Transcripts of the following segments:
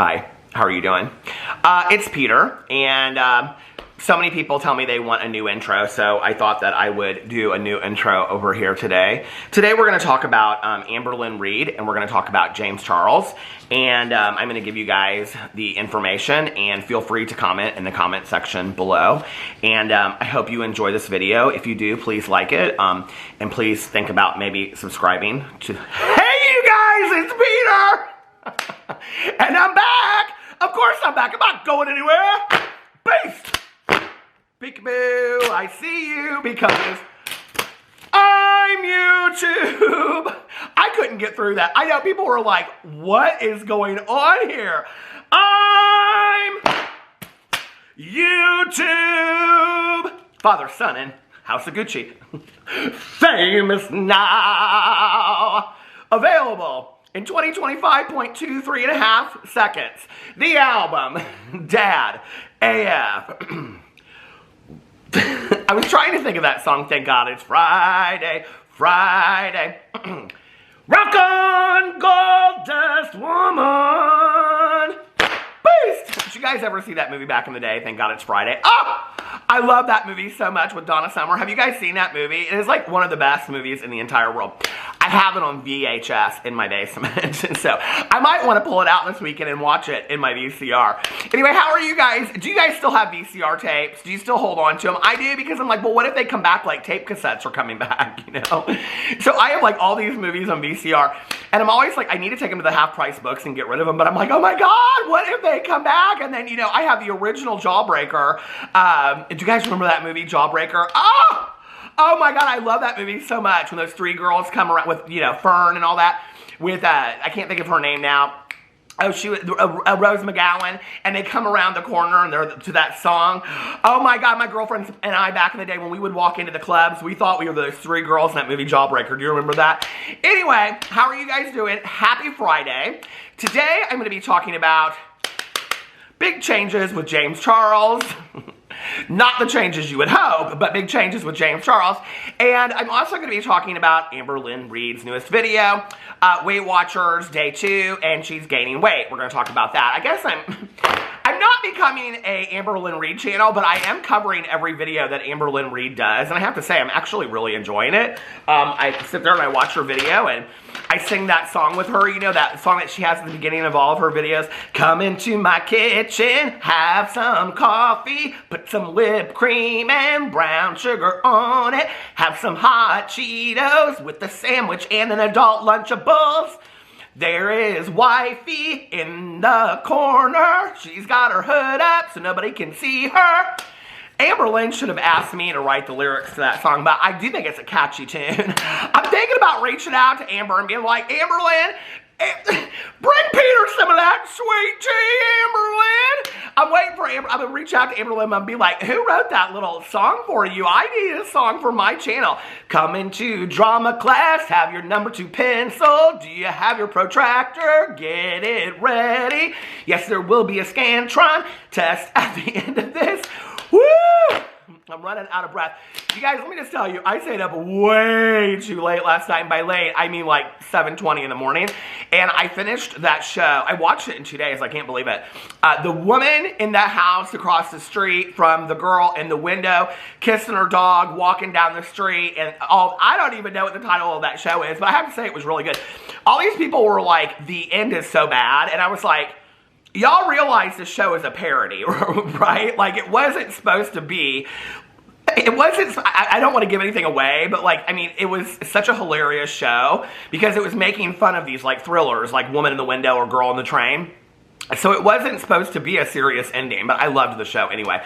Hi, how are you doing? It's Peter, and so many people tell me they want a new intro, so I thought that I would do a new intro over here today. Today we're going to talk about Amberlynn Reid, and we're going to talk about James Charles, and I'm going to give you guys the information, and feel free to comment in the comment section below. And I hope you enjoy this video. If you do, please like it, and please think about maybe subscribing to... Hey you guys, it's Peter! And I'm back! Of course I'm back, I'm not going anywhere! Beast! Peekaboo, I see you because I'm YouTube. I couldn't get through that. I know people were like, what is going on here? I'm YouTube. Father, Son, and House of Gucci. Famous now. Available in 2025.23.5 seconds. The album, Dad AF. I was trying to think of that song, thank God it's Friday, Friday. Rock on, gold dust woman. Beast! Did you guys ever see that movie back in the day, Thank God It's Friday? Oh! I love that movie so much with Donna Summer. Have you guys seen that movie? It is like one of the best movies in the entire world. I have it on VHS in my basement, so I might want to pull it out this weekend and watch it in my VCR. Anyway, how are you guys? Do you guys still have VCR tapes? Do you still hold on to them? I do, because I'm like, well, what if they come back like tape cassettes are coming back, you know? So I have like all these movies on VCR, and I'm always like, I need to take them to the half-price books and get rid of them, but I'm like, oh my God, what if they come back? And then, you know, I have the original Jawbreaker. Do you guys remember that movie, Jawbreaker? Oh my God, I love that movie so much. When those three girls come around with, you know, Fern and all that. With, I can't think of her name now. Oh, she was Rose McGowan, and they come around the corner and they're to that song. Oh my God, my girlfriends and I back in the day when we would walk into the clubs, we thought we were those three girls in that movie Jawbreaker. Do you remember that? Anyway, how are you guys doing? Happy Friday. Today I'm going to be talking about big changes with James Charles. Not the changes you would hope, but big changes with James Charles. And I'm also going to be talking about Amberlynn Reid's newest video, Weight Watchers Day 2, and she's gaining weight. We're going to talk about that. I guess I'm not becoming a Amberlynn Reid channel, but I am covering every video that Amberlynn Reid does, and I have to say I'm actually really enjoying it. I sit there and I watch her video, and I sing that song with her, you know, that song that she has at the beginning of all of her videos. Come into my kitchen, have some coffee, put some whipped cream and brown sugar on it, have some hot Cheetos with the sandwich and an adult Lunchables. There is wifey in the corner. She's got her hood up so nobody can see her. Amberlynn should have asked me to write the lyrics to that song, but I do think it's a catchy tune. I'm thinking about reaching out to Amber and being like, Amberlynn, bring Peter some of that sweet tea, Amberlynn. I'm waiting for Amber. I'm going to reach out to Amberlynn and be like, who wrote that little song for you? I need a song for my channel. Come into drama class, have your number 2 pencil. Do you have your protractor? Get it ready. Yes, there will be a Scantron test at the end of this. Woo! I'm running out of breath. You guys, let me just tell you, I stayed up way too late last night. And by late, I mean like 7:20 in the morning. And I finished that show. I watched it in 2 days. I can't believe it. The woman in that house across the street from the girl in the window, kissing her dog, walking down the street, and all. I don't even know what the title of that show is, but I have to say it was really good. All these people were like, the end is so bad. And I was like, y'all realize this show is a parody, right? Like, it wasn't supposed to be, it wasn't, I don't want to give anything away, but like, I mean, it was such a hilarious show because it was making fun of these like thrillers, like Woman in the Window or Girl on the Train. So it wasn't supposed to be a serious ending, but I loved the show anyway.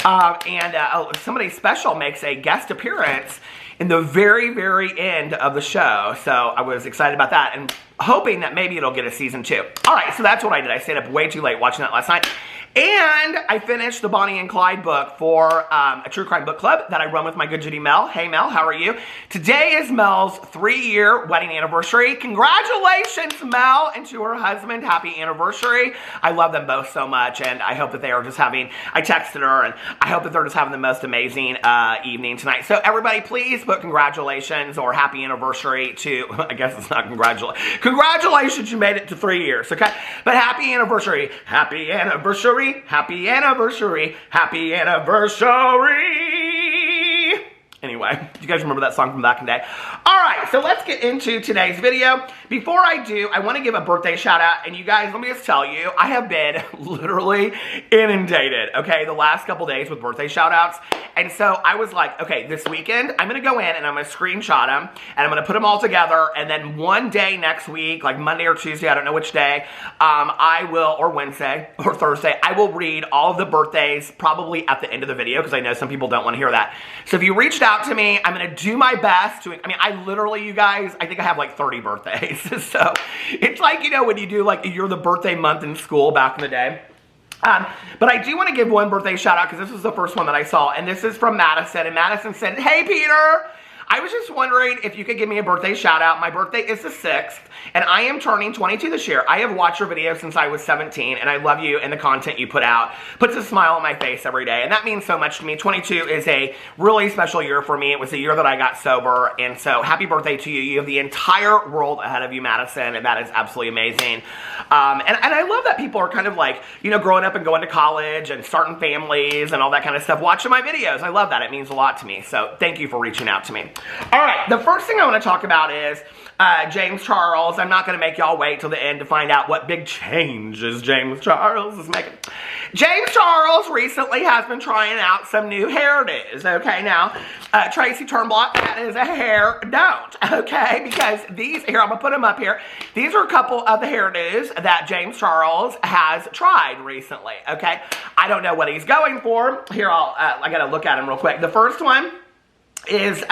Somebody special makes a guest appearance in the very, very end of the show. So I was excited about that and hoping that maybe it'll get a season 2. All right, so that's what I did. I stayed up way too late watching that last night. And I finished the Bonnie and Clyde book for a true crime book club that I run with my good Judy Mel. Hey Mel, how are you? Today is Mel's 3-year wedding anniversary. Congratulations, Mel, and to her husband, happy anniversary. I love them both so much, and I hope that they are just having, I texted her, and I hope that they're just having the most amazing evening tonight. So everybody, please put congratulations or happy anniversary to, I guess it's not congratulations, you made it to 3 years, okay? But happy anniversary, happy anniversary. Happy anniversary, happy anniversary. Anyway, do you guys remember that song from back in the day? All right, so let's get into today's video. Before I do, I want to give a birthday shout out, and you guys, let me just tell you, I have been literally inundated, okay, the last couple days with birthday shout outs. And so I was like, okay, this weekend, I'm going to go in and I'm going to screenshot them, and I'm going to put them all together, and then one day next week, like Monday or Tuesday, I don't know which day, I will, or Wednesday, or Thursday, I will read all of the birthdays probably at the end of the video, because I know some people don't want to hear that. So if you reached out to me, I'm going to do my best to, I mean, I literally, you guys, I think I have like 30 birthdays. So it's like, you know, when you do like, you're the birthday month in school back in the day. But I do want to give one birthday shout out because this was the first one that I saw, and this is from Madison, and Madison said, hey Peter, I was just wondering if you could give me a birthday shout out. My birthday is the 6th, and I am turning 22 this year. I have watched your videos since I was 17, and I love you and the content you put out. Puts a smile on my face every day, and that means so much to me. 22 is a really special year for me. It was the year that I got sober, and so happy birthday to you. You have the entire world ahead of you, Madison, and that is absolutely amazing. And I love that people are kind of like, you know, growing up and going to college and starting families and all that kind of stuff, watching my videos. I love that. It means a lot to me, so thank you for reaching out to me. All right, the first thing I want to talk about is James Charles. I'm not going to make y'all wait till the end to find out what big changes James Charles is making. James Charles recently has been trying out some new hairdos, okay? Now, Tracy Turnblock, that is a hair don't, okay? Because these, here, I'm going to put them up here. These are a couple of the hairdos that James Charles has tried recently, okay? I don't know what he's going for. Here, I got to look at him real quick. The first one is,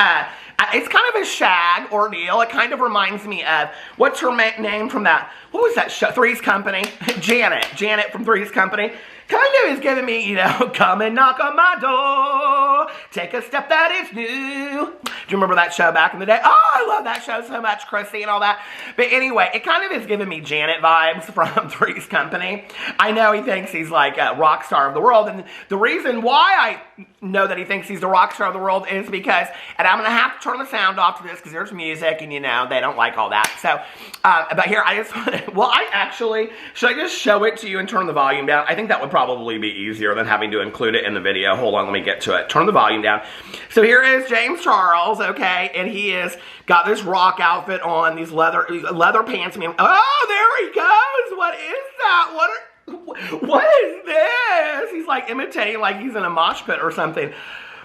it's kind of a shag ordeal. It kind of reminds me of, what's her name from that, what was that show, Three's Company? Janet from Three's Company. Kind of is giving me, you know, come and knock on my door, take a step that is new. Do you remember that show back in the day? Oh, I love that show so much, Chrissy and all that. But anyway, it kind of is giving me Janet vibes from Three's Company. I know he thinks he's like a rock star of the world, and the reason why I know that he thinks he's the rock star of the world is because, and I'm going to have to turn the sound off to this because there's music, and you know, they don't like all that. So, but here, I just want to, well, I actually, should I just show it to you and turn the volume down? I think that would probably be easier than having to include it in the video. Hold on, let me get to it. Turn the volume down. So here is James Charles, okay, and he is got this rock outfit on, these leather pants. Oh, there he goes. What is that? What is this? He's like imitating like he's in a mosh pit or something.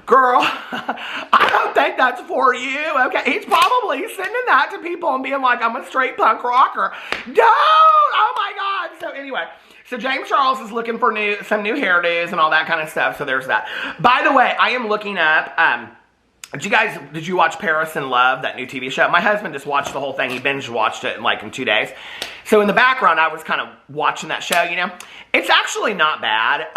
Girl, I don't think that's for you, okay? He's probably sending that to people and being like, I'm a straight punk rocker. Don't! Oh my God. So anyway, so James Charles is looking for some new hairdos and all that kind of stuff, so there's that. By the way, I am looking up, did you watch Paris in Love, that new TV show? My husband just watched the whole thing. He binge watched it in 2 days. So in the background, I was kind of watching that show, you know. It's actually not bad.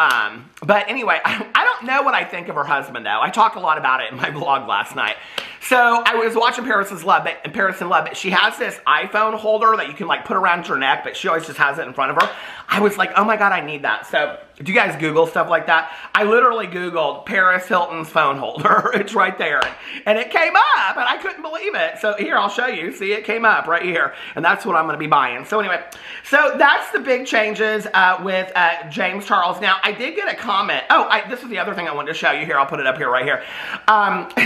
But anyway, I don't know what I think of her husband, though. I talked a lot about it in my vlog last night. So I was watching Paris in Love, but she has this iPhone holder that you can like put around your neck, but she always just has it in front of her. I was like, oh my God, I need that. So do you guys Google stuff like that? I literally Googled Paris Hilton's phone holder. It's right there. And it came up, and I couldn't believe it. So here, I'll show you. See, it came up right here. And that's what I'm going to be buying. So anyway, so that's the big changes with James Charles. Now, I did get a comment. Oh, this is the other thing I wanted to show you here. I'll put it up here right here.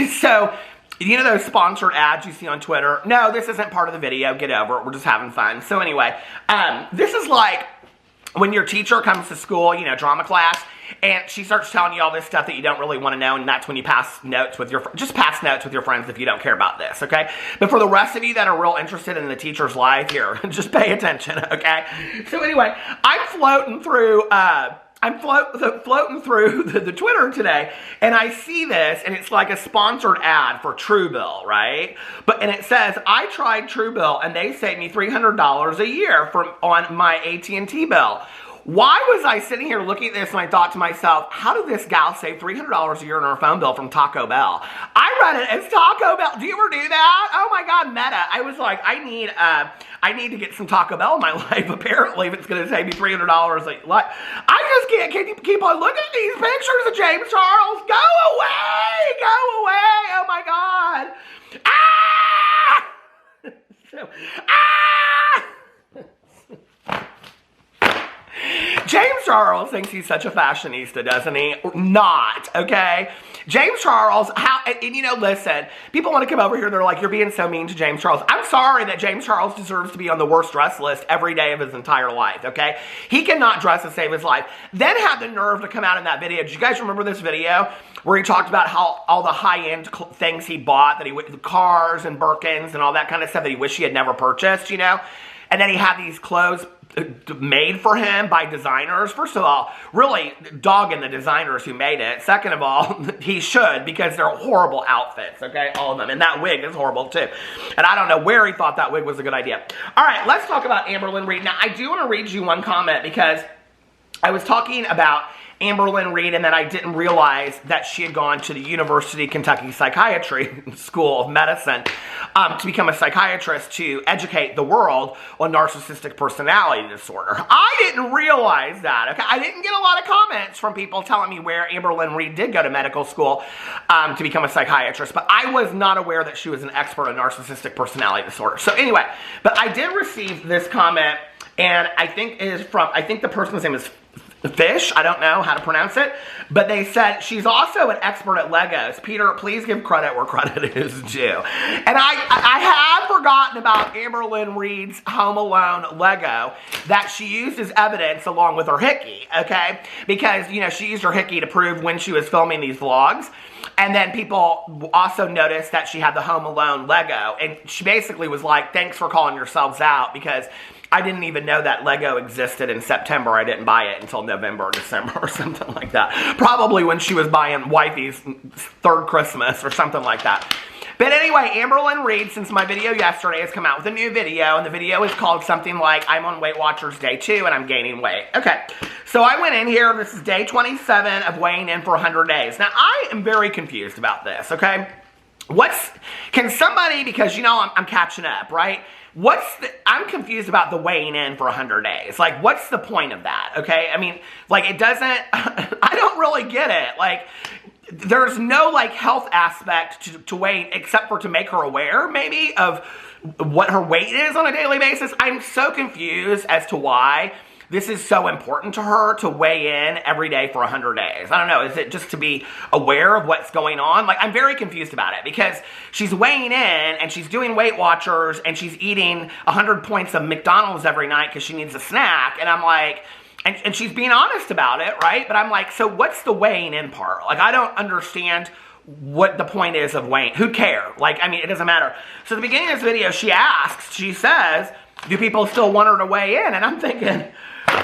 So, you know those sponsored ads you see on Twitter? No, this isn't part of the video. Get over it. We're just having fun. So anyway, this is like when your teacher comes to school, you know, drama class, and she starts telling you all this stuff that you don't really want to know, and that's when you pass notes with your, just pass notes with your friends if you don't care about this, okay? But for the rest of you that are real interested in the teacher's life here, just pay attention, okay? So anyway, I'm floating through, the Twitter today, and I see this, and it's like a sponsored ad for Truebill, right? And it says, I tried Truebill, and they saved me $300 a year on my AT&T bill. why was I sitting here looking at this and I thought to myself, how did this gal save $300 a year on her phone bill from Taco Bell? I read it as Taco Bell. Do you ever do that? Oh my God, Meta. I was like, I need to get some Taco Bell in my life, apparently, if it's going to save me $300 a life. I just can't keep on looking at these pictures of James Charles. Go away! Go away! Oh my God! Ah! Ah! James Charles thinks he's such a fashionista, doesn't he? Not, okay? James Charles, and you know, listen, people want to come over here, they're like, you're being so mean to James Charles. I'm sorry that James Charles deserves to be on the worst dress list every day of his entire life, okay? He cannot dress to save his life. Then had the nerve to come out in that video. Did you guys remember this video where he talked about how all the high-end things he bought, the cars and Birkins and all that kind of stuff that he wished he had never purchased, you know? And then he had these clothes made for him by designers. First of all, really dogging the designers who made it. Second of all, he should, because they're horrible outfits, okay? All of them. And that wig is horrible too. And I don't know where he thought that wig was a good idea. All right, let's talk about Amberlynn Reid. Now, I do want to read you one comment because I was talking about Amberlynn Reid, and then I didn't realize that she had gone to the University of Kentucky Psychiatry School of Medicine to become a psychiatrist to educate the world on narcissistic personality disorder. I didn't realize that, okay? I didn't get a lot of comments from people telling me where Amberlynn Reid did go to medical school to become a psychiatrist, but I was not aware that she was an expert on narcissistic personality disorder. So anyway, but I did receive this comment, and I think it is from, I think the person's name is Fish, I don't know how to pronounce it, but they said she's also an expert at Legos. Peter, please give credit where credit is due. And I had forgotten about Amberlynn Reid's Home Alone Lego that she used as evidence along with her hickey, okay? Because, you know, she used her hickey to prove when she was filming these vlogs. And then people also noticed that she had the Home Alone Lego. And she basically was like, thanks for calling yourselves out, because I didn't even know that Lego existed in September. I didn't buy it until November or December or something like that. Probably when she was buying wifey's third Christmas or something like that. But anyway, Amberlynn Reid, since my video yesterday, has come out with a new video, and the video is called something like, I'm on Weight Watchers Day 2 and I'm gaining weight. Okay, so I went in here, this is day 27 of weighing in for 100 days. Now, I am very confused about this, okay? Can somebody, because you know I'm catching up, right? I'm confused about the weighing in for 100 days. Like, what's the point of that, okay? I mean, like, it doesn't, I don't really get it. Like, there's no, like, health aspect to weight except for to make her aware, maybe, of what her weight is on a daily basis. I'm so confused as to why this is so important to her to weigh in every day for 100 days. I don't know, is it just to be aware of what's going on? Like, I'm very confused about it because she's weighing in and she's doing Weight Watchers and she's eating 100 points of McDonald's every night because she needs a snack. And I'm like, and she's being honest about it, right? But I'm like, so what's the weighing in part? Like, I don't understand what the point is of weighing. Who cares? Like, I mean, it doesn't matter. So at the beginning of this video, she says, do people still want her to weigh in? And I'm thinking,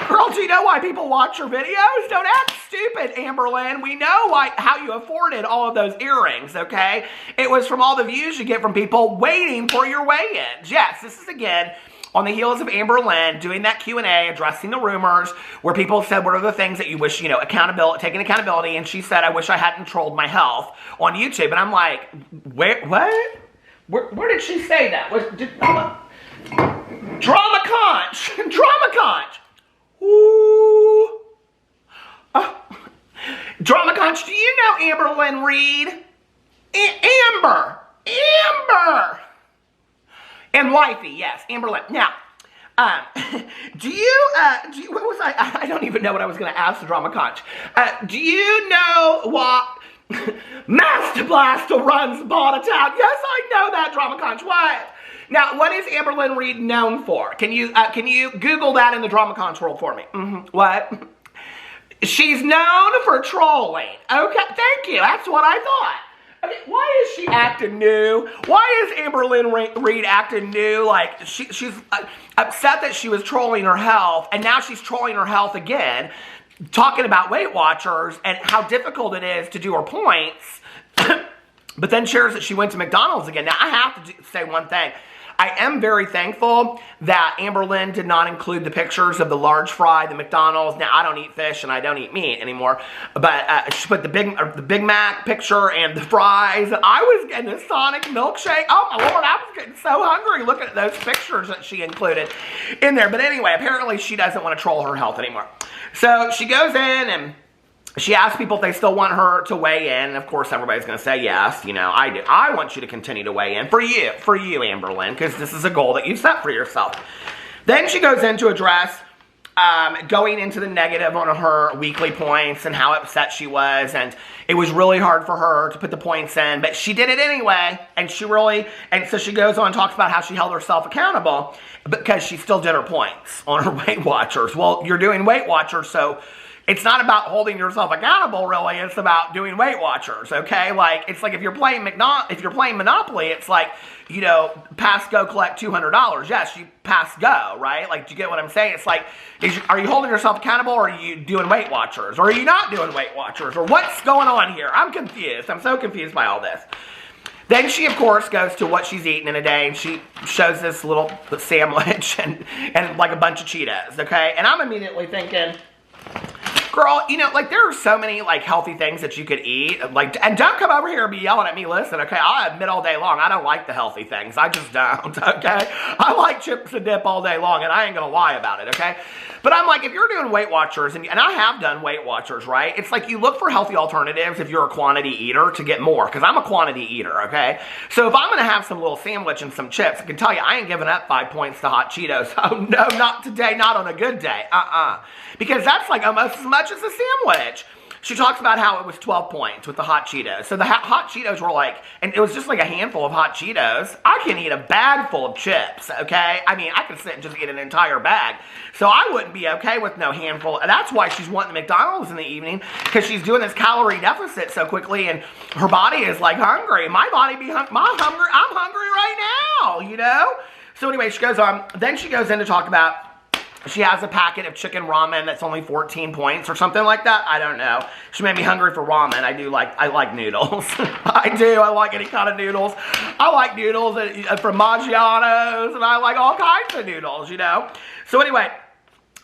girl, do you know why people watch your videos? Don't act stupid, Amberlynn. We know how you afforded all of those earrings, okay? It was from all the views you get from people waiting for your weigh-ins. Yes, this is, again, on the heels of Amberlynn doing that Q&A, addressing the rumors, where people said, what are the things that you wish, you know, taking accountability, and she said, I wish I hadn't trolled my health on YouTube. And I'm like, what? Where did she say that? Drama conch. Drama conch. Ooh. Drama conch, do you know Amberlynn Reid? Amber. And wifey, yes, Amberlynn. Now, what was I don't even know what I was going to ask the drama conch. Do you know what Master Blaster runs Ball to Town? Yes, I know that, drama conch. What? Now, what is Amberlynn Reid known for? Can you Google that in the drama conch world for me? What? She's known for trolling. Okay, thank you. That's what I thought. Okay, why is she acting new? Why is Amberlynn Reid acting new? Like, she's upset that she was trolling her health, and now she's trolling her health again, talking about Weight Watchers and how difficult it is to do her points, but then shares that she went to McDonald's again. Now, I have to say one thing. I am very thankful that Amberlynn did not include the pictures of the large fry, the McDonald's. Now, I don't eat fish and I don't eat meat anymore, but she put the Big Mac picture and the fries. And I was getting a Sonic milkshake. Oh, my Lord, I was getting so hungry looking at those pictures that she included in there. But anyway, apparently she doesn't want to troll her health anymore. So she goes in and she asks people if they still want her to weigh in. And of course, everybody's going to say yes. You know, I do. I want you to continue to weigh in for you, Amberlynn, because this is a goal that you've set for yourself. Then she goes in to address going into the negative on her weekly points and how upset she was. And it was really hard for her to put the points in, but she did it anyway. And so she goes on and talks about how she held herself accountable because she still did her points on her Weight Watchers. Well, you're doing Weight Watchers, so it's not about holding yourself accountable, really. It's about doing Weight Watchers, okay? Like, it's like if you're playing Monopoly, it's like, you know, pass, go, collect $200. Yes, you pass, go, right? Like, do you get what I'm saying? It's like, are you holding yourself accountable, or are you doing Weight Watchers? Or are you not doing Weight Watchers? Or what's going on here? I'm confused. I'm so confused by all this. Then she, of course, goes to what she's eaten in a day, and she shows this little sandwich and like a bunch of Cheetos, okay? And I'm immediately thinking, girl, you know, like, there are so many, like, healthy things that you could eat. Like, and don't come over here and be yelling at me. Listen, okay? I'll admit all day long, I don't like the healthy things. I just don't, okay? I like chips and dip all day long, and I ain't gonna lie about it, okay? But I'm like, if you're doing Weight Watchers, and I have done Weight Watchers, right? It's like you look for healthy alternatives if you're a quantity eater to get more, because I'm a quantity eater, okay? So if I'm going to have some little sandwich and some chips, I can tell you I ain't giving up 5 points to hot Cheetos. Oh, no, not today, not on a good day. Because that's like almost as much as a sandwich. She talks about how it was 12 points with the hot Cheetos. So the hot Cheetos were like, and it was just like a handful of hot Cheetos. I can eat a bag full of chips, okay? I mean, I could sit and just eat an entire bag. So I wouldn't be okay with no handful. And that's why she's wanting the McDonald's in the evening, because she's doing this calorie deficit so quickly, and her body is like hungry. My body I'm hungry right now, you know? So anyway, she goes on. Then she goes in to talk about, she has a packet of chicken ramen that's only 14 points or something like that. I don't know. She made me hungry for ramen. I like noodles. I do. I like any kind of noodles. I like noodles from Maggiano's, and I like all kinds of noodles, you know. So anyway,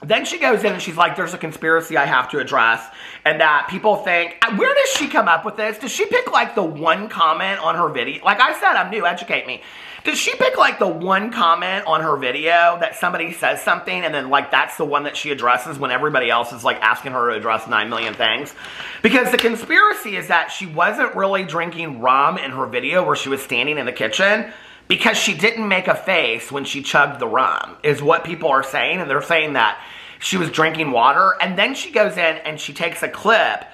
then she goes in and she's like, there's a conspiracy I have to address, and that people think, where does she come up with this? Does she pick like the one comment on her video? Like I said, I'm new, educate me. Does she pick like the one comment on her video that somebody says something, and then like that's the one that she addresses when everybody else is like asking her to address 9 million things? Because the conspiracy is that she wasn't really drinking rum in her video where she was standing in the kitchen, because she didn't make a face when she chugged the rum, is what people are saying. And they're saying that she was drinking water. And then she goes in and she takes a clip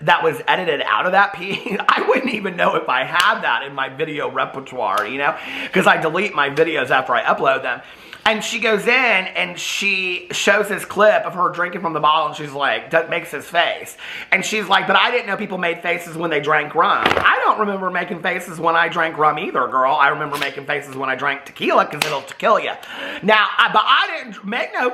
that was edited out of that piece. I wouldn't even know if I had that in my video repertoire, you know, because I delete my videos after I upload them. And she goes in and she shows this clip of her drinking from the bottle, and she's like, makes his face. And she's like, but I didn't know people made faces when they drank rum. I don't remember making faces when I drank rum either, girl. I remember making faces when I drank tequila, because it'll kill you. Now, but I didn't make no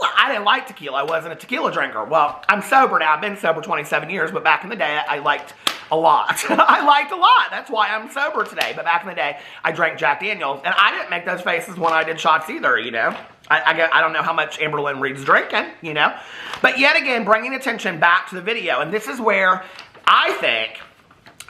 I didn't like tequila. I wasn't a tequila drinker. Well, I'm sober now. I've been sober 27 years, but back in the day, I liked a lot. I liked a lot. That's why I'm sober today. But back in the day, I drank Jack Daniels, and I didn't make those faces when I did shots either, you know. I don't know how much Amberlynn Reid's drinking, you know. But yet again, bringing attention back to the video, and this is where I think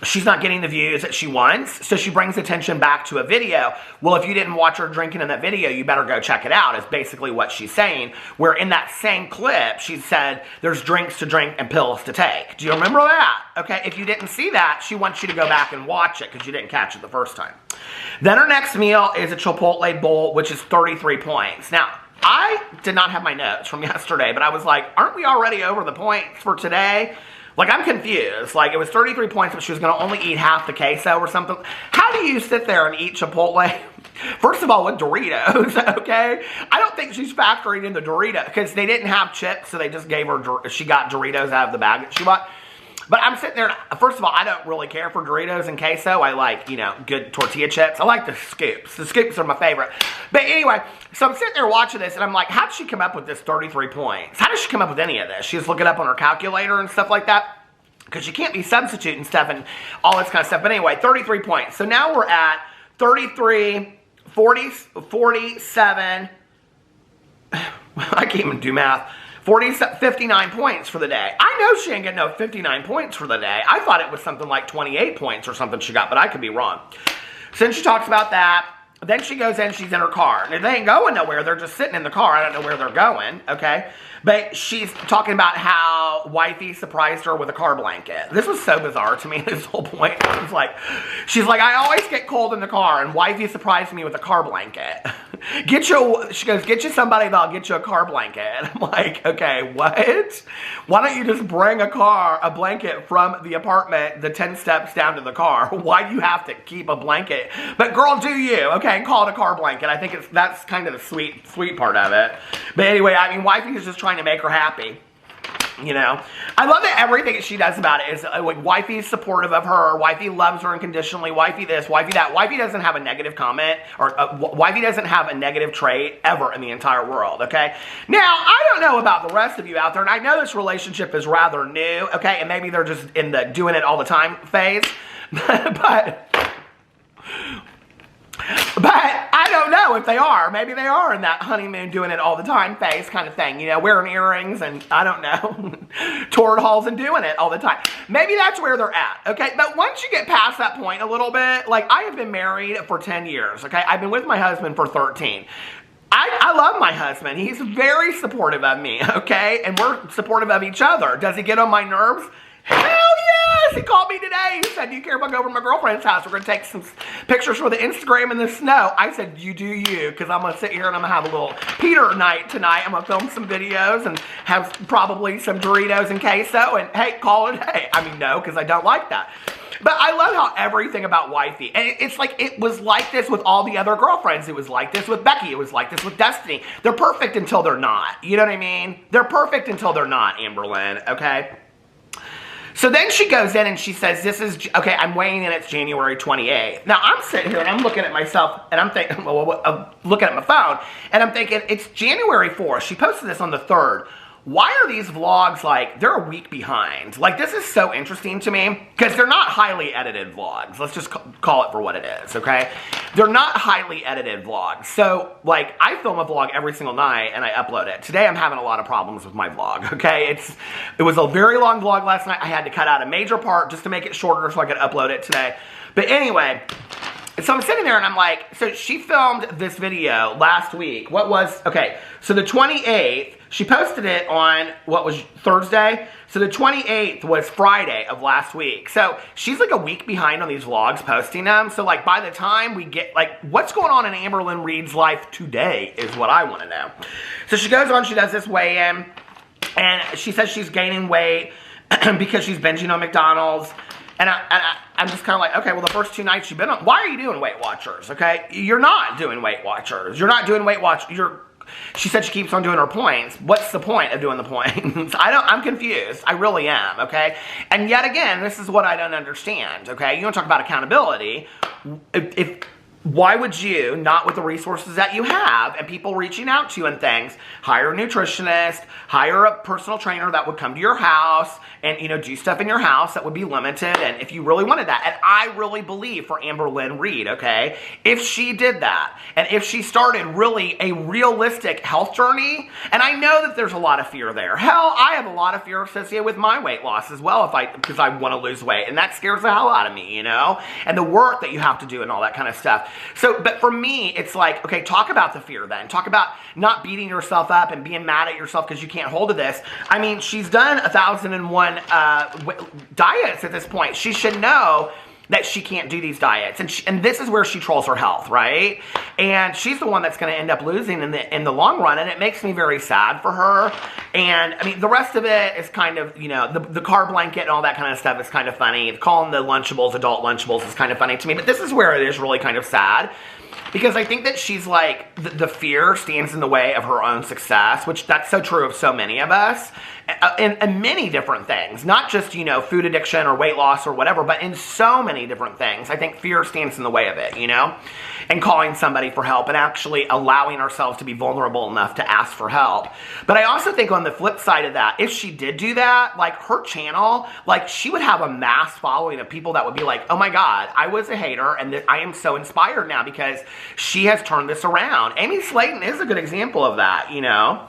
she's not getting the views that she wants, so she brings attention back to a video. Well, if you didn't watch her drinking in that video, you better go check it out, is basically what she's saying. Where in that same clip, she said, there's drinks to drink and pills to take. Do you remember that? Okay, if you didn't see that, she wants you to go back and watch it, because you didn't catch it the first time. Then her next meal is a Chipotle Bowl, which is 33 points. Now, I did not have my notes from yesterday, but I was like, aren't we already over the points for today? Like, I'm confused. Like, it was 33 points, but she was going to only eat half the queso or something. How do you sit there and eat Chipotle? First of all, with Doritos, okay? I don't think she's factoring in the Doritos, because they didn't have chips, so they just gave her, she got Doritos out of the bag that she bought. But I'm sitting there, first of all, I don't really care for Doritos and queso. I like, you know, good tortilla chips. I like the scoops. The scoops are my favorite. But anyway, so I'm sitting there watching this, and I'm like, how did she come up with this 33 points? How did she come up with any of this? She just looking up on her calculator and stuff like that? Because you can't be substituting stuff and all this kind of stuff. But anyway, 33 points. So now we're at 33, 47, I can't even do math, 59 points for the day. I know she ain't getting no 59 points for the day. I thought it was something like 28 points or something she got, but I could be wrong. So then she talks about that. Then she goes in, she's in her car. And they ain't going nowhere. They're just sitting in the car. I don't know where they're going, okay? But she's talking about how wifey surprised her with a car blanket. This was so bizarre to me, this whole point. It was like, she's like, I always get cold in the car, and wifey surprised me with a car blanket. She goes, get you somebody that'll get you a car blanket. And I'm like, okay, what? Why don't you just bring a blanket from the apartment, the 10 steps down to the car? Why do you have to keep a blanket? But girl, do you, okay, and call it a car blanket. I think that's kind of the sweet part of it. But anyway, I mean, wifey is just trying to make her happy. You know, I love that everything that she does about it is like wifey's supportive of her. Wifey loves her unconditionally. Wifey this, wifey that. Wifey doesn't have a negative comment or wifey doesn't have a negative trait ever in the entire world. Okay. Now I don't know about the rest of you out there, and I know this relationship is rather new. Okay, and maybe they're just in the doing it all the time phase, but I don't know if they are. Maybe they are in that honeymoon doing it all the time phase kind of thing. You know, wearing earrings and, I don't know, touring halls and doing it all the time. Maybe that's where they're at, okay? But once you get past that point a little bit, like I have been married for 10 years, okay? I've been with my husband for 13. I love my husband. He's very supportive of me, okay? And we're supportive of each other. Does he get on my nerves? Hell yes! He called me today. He said, do you care if I go over to my girlfriend's house? We're going to take some pictures for the Instagram in the snow. I said, you do you, because I'm going to sit here and I'm going to have a little Peter night tonight. I'm going to film some videos and have probably some Doritos and queso and, hey, call it a day. I mean, no, because I don't like that. But I love how everything about wifey, and it's like, it was like this with all the other girlfriends. It was like this with Becky. It was like this with Destiny. They're perfect until they're not. You know what I mean? They're perfect until they're not, Amberlynn, okay? So then she goes in and she says, this is, okay, I'm weighing in, it's January 28th. Now, I'm sitting here and I'm looking at myself and I'm thinking, looking at my phone, and I'm thinking, it's January 4th. She posted this on the 3rd. Why are these vlogs like, they're a week behind? Like, this is so interesting to me because they're not highly edited vlogs. Let's just call it for what it is, okay? They're not highly edited vlogs. So, like, I film a vlog every single night and I upload it. Today, I'm having a lot of problems with my vlog, okay? It was a very long vlog last night. I had to cut out a major part just to make it shorter so I could upload it today. But anyway, so I'm sitting there and I'm like, so she filmed this video last week. Okay, so the 28th, she posted it on, what was Thursday? So the 28th was Friday of last week. So she's like a week behind on these vlogs posting them. So like by the time we get, like, what's going on in Amberlynn Reid's life today is what I want to know. So she goes on, she does this weigh-in, and she says she's gaining weight because she's binging on McDonald's. And I'm just kind of like, okay, well, the first 2 nights you've been on, why are you doing Weight Watchers, okay? You're not doing Weight Watchers. You're not doing Weight Watch. She said she keeps on doing her points. What's the point of doing the points? I'm confused. I really am, okay? And yet again, this is what I don't understand, okay? You don't talk about accountability. Why would you, not with the resources that you have and people reaching out to you and things, hire a nutritionist, hire a personal trainer that would come to your house and, you know, do stuff in your house that would be limited, and if you really wanted that. And I really believe for Amberlynn Reid, okay, if she did that, and if she started really a realistic health journey, and I know that there's a lot of fear there. Hell, I have a lot of fear associated with my weight loss as well because I want to lose weight, and that scares the hell out of me, you know, and the work that you have to do and all that kind of stuff. So, but for me, it's like, okay, talk about the fear then. Talk about not beating yourself up and being mad at yourself because you can't hold to this. I mean, she's done 1,001 diets at this point. She should know that she can't do these diets. And this is where she trolls her health, right? And she's the one that's going to end up losing in the long run, and it makes me very sad for her. And, I mean, the rest of it is kind of, you know, the car blanket and all that kind of stuff is kind of funny. Calling the Lunchables adult Lunchables is kind of funny to me. But this is where it is really kind of sad. Because I think that she's like, the fear stands in the way of her own success, which that's so true of so many of us, in many different things. Not just, you know, food addiction or weight loss or whatever, but in so many different things. I think fear stands in the way of it, you know? And calling somebody for help and actually allowing ourselves to be vulnerable enough to ask for help. But I also think on the flip side of that, if she did do that, like her channel, like she would have a mass following of people that would be like, oh my God, I was a hater and I am so inspired now because she has turned this around. Amy Slayton is a good example of that, you know.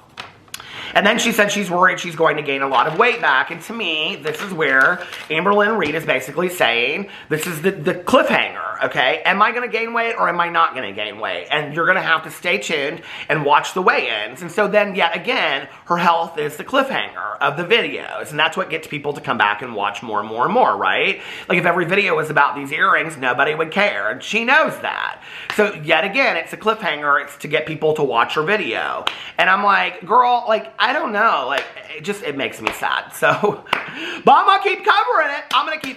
And then she said she's worried she's going to gain a lot of weight back. And to me, this is where Amberlynn Reid is basically saying, this is the cliffhanger, okay? Am I going to gain weight or am I not going to gain weight? And you're going to have to stay tuned and watch the weigh-ins. And so then, yet again, her health is the cliffhanger of the videos. And that's what gets people to come back and watch more and more and more, right? Like if every video was about these earrings, nobody would care. And she knows that. So yet again, it's a cliffhanger. It's to get people to watch her video. And I'm like, girl, like, I don't know, like, it makes me sad, so, but I'm gonna keep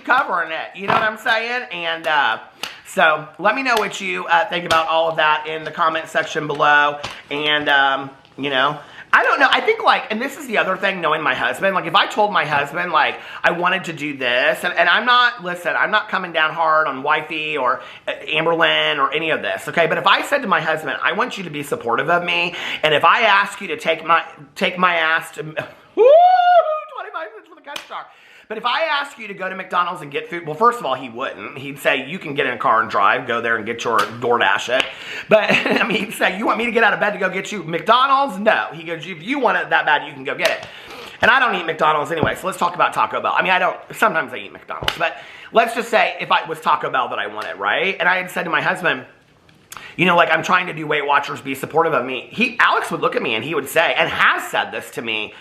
covering it, you know what I'm saying, and, so, let me know what you, think about all of that in the comment section below, and, you know, I don't know, I think, like, and this is the other thing, knowing my husband, like, if I told my husband, like, I wanted to do this, and I'm not, listen, I'm not coming down hard on wifey or Amberlynn or any of this, okay, but if I said to my husband, I want you to be supportive of me, and if I ask you to take my ass to, woo, 25 cents for the cut star. But if I ask you to go to McDonald's and get food, well, first of all, he wouldn't. He'd say, you can get in a car and drive, go there and get your DoorDash it. But, I mean, he'd say, you want me to get out of bed to go get you McDonald's? No. He goes, if you want it that bad, you can go get it. And I don't eat McDonald's anyway, so let's talk about Taco Bell. I mean, sometimes I eat McDonald's, but let's just say if it was Taco Bell that I wanted, right? And I had said to my husband, you know, like, I'm trying to do Weight Watchers, be supportive of me. Alex would look at me and he would say, and has said this to me,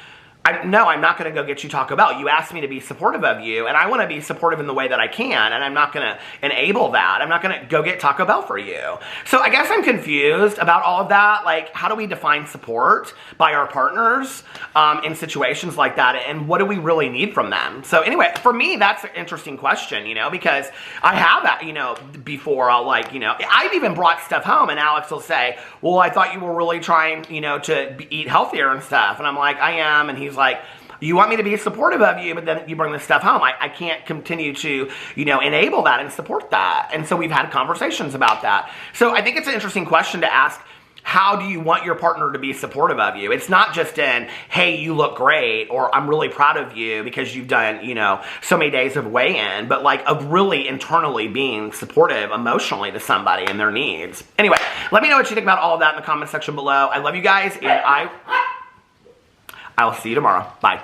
no, I'm not going to go get you Taco Bell. You asked me to be supportive of you, and I want to be supportive in the way that I can, and I'm not going to enable that. I'm not going to go get Taco Bell for you. So I guess I'm confused about all of that. Like, how do we define support by our partners in situations like that, and what do we really need from them? So anyway, for me, that's an interesting question, you know, because I have, you know, before I'll, like, you know, I've even brought stuff home, and Alex will say, well, I thought you were really trying, you know, to eat healthier and stuff. And I'm like, I am, and he's like, you want me to be supportive of you, but then you bring this stuff home. I can't continue to, you know, enable that and support that. And so we've had conversations about that. So I think it's an interesting question to ask, how do you want your partner to be supportive of you? It's not just in, hey, you look great, or I'm really proud of you because you've done, you know, so many days of weigh-in, but like of really internally being supportive emotionally to somebody and their needs. Anyway, let me know what you think about all of that in the comment section below. I love you guys, and I'll see you tomorrow. Bye.